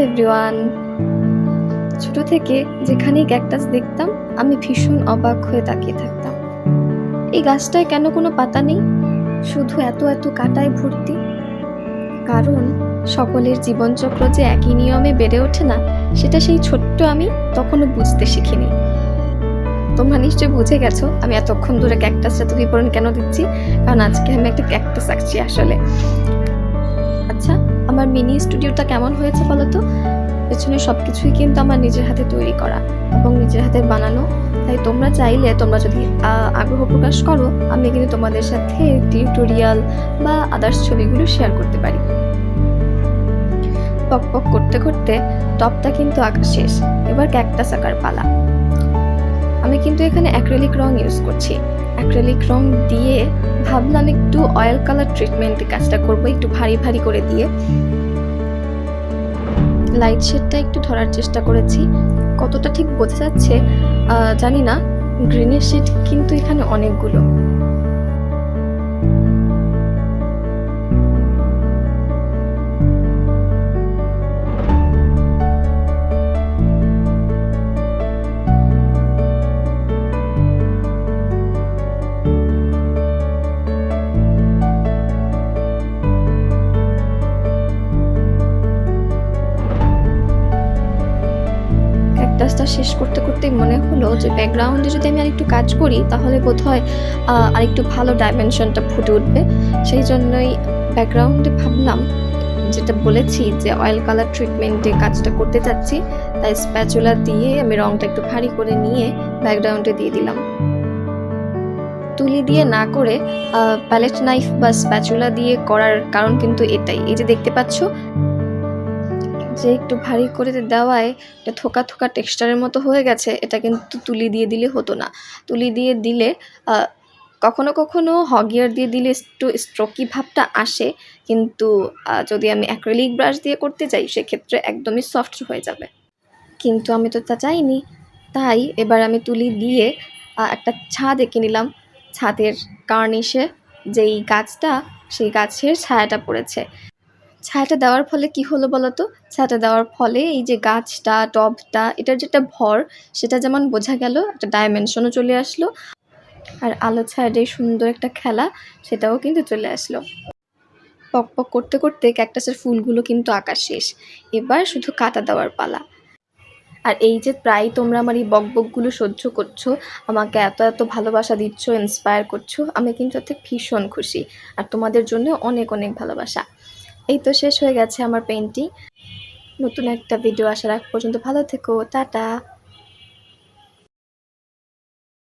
Everyone. ছোট থেকে যেখানেই ক্যাকটাস দেখতাম আমি ভীষণ অবাক হয়ে তাকিয়ে থাকতাম। এই গাছটায় কেন কোনো পাতা নেই, শুধু এত এত কাঁটায় ভর্তি? কারণ সকলের জীবনচক্র যে একই নিয়মে বেড়ে ওঠে না, সেটা সেই ছোট্ট আমি তখনও বুঝতে শিখিনি। তোমরা নিশ্চয়ই বুঝে গেছো আমি এতক্ষণ ধরে ক্যাকটাসটা তো বিবরণ কেন দিচ্ছি, কারণ আজকে আমি একটা ক্যাকটাস আঁকছি আসলে। আচ্ছা, আমার মিনি স্টুডিওটা কেমন হয়েছে বলো তো? পেছনে সবকিছুই কিন্তু আমার নিজের হাতে তৈরি করা এবং নিজের হাতে বানানো। তাই তোমরা চাইলে, তোমরা যদি আগ্রহ প্রকাশ করো, আমি কিন্তু তোমাদের সাথে টিউটোরিয়াল বা আদার্স ছবিগুলো শেয়ার করতে পারি। পক পক করতে করতে টপটা কিন্তু আঁকা শেষ, এবার ক্যাকটাস আঁকার পালা। আমি কিন্তু এখানে অ্যাক্রিলিক রং ইউজ করছি। অ্যাক্রিলিক রং দিয়ে ভাবলাম একটু অয়েল কালার ট্রিটমেন্টে কাজটা করবো, একটু ভারী ভারী করে দিয়ে। লাইট শেডটা একটু ধরার চেষ্টা করেছি, কতটা ঠিক বোঝা যাচ্ছে জানি না। গ্রিনের শেড কিন্তু এখানে অনেকগুলো। ক্যাকটাসটা শেষ করতে করতেই মনে হলো যে ব্যাকগ্রাউন্ডে যদি আমি আরেকটু কাজ করি তাহলে বোধহয় আরেকটু ভালো ডাইমেনশনটা ফুটে উঠবে। সেই জন্যই ব্যাকগ্রাউন্ডে ভাবলাম, যেটা বলেছি যে অয়েল কালার ট্রিটমেন্টে কাজটা করতে চাচ্ছি, তাই স্প্যাচুলা দিয়ে আমি রংটা একটু ভারী করে নিয়ে ব্যাকগ্রাউন্ডে দিয়ে দিলাম। তুলি দিয়ে না করে প্যালেট নাইফ বা স্প্যাচুলা দিয়ে করার কারণ কিন্তু এটাই। এই যে দেখতে পাচ্ছ যে একটু ভারী করে দেওয়ায় এটা থোকা থোকা টেক্সচারের মতো হয়ে গেছে, এটা কিন্তু তুলি দিয়ে দিলে হতো না। তুলি দিয়ে দিলে কখনো কখনো হগিয়ার দিয়ে দিলে একটু স্ট্রোকি ভাবটা আসে, কিন্তু যদি আমি অ্যাক্রিলিক ব্রাশ দিয়ে করতে যাই সেক্ষেত্রে একদমই সফট হয়ে যাবে। কিন্তু আমি তো তা চাইনি, তাই এবার আমি তুলি দিয়ে একটা ছাদ এঁকে নিলাম। ছাদের কার্নিশে যেই গাছটা, সেই গাছের ছায়াটা পড়েছে। ছায়াটা দেওয়ার ফলে কি হলো বলো তো? ছায়াটা দেওয়ার ফলে এই যে গাছটা, টবটা, এটার যেটা ভর, সেটা যেমন বোঝা গেল, একটা ডাইমেনশনও চলে আসলো, আর আলো ছায়ার যে সুন্দর একটা খেলা, সেটাও কিন্তু চলে আসলো। পক পক করতে করতে ক্যাকটাসের ফুলগুলো কিন্তু আঁকা শেষ, এবার শুধু কাটা দেওয়ার পালা। আর এই যে প্রায় তোমরা আমার এই বকবকগুলো সহ্য করছো, আমাকে এত এত ভালোবাসা দিচ্ছ, ইন্সপায়ার করছো, আমি কিন্তু এতে ভীষণ খুশি। আর তোমাদের জন্য অনেক অনেক ভালোবাসা। এই তো শেষ হয়ে গেছে আমার পেইন্টিং। নতুন একটা ভিডিও আসার আগ পর্যন্ত ভালো থেকো, টাটা।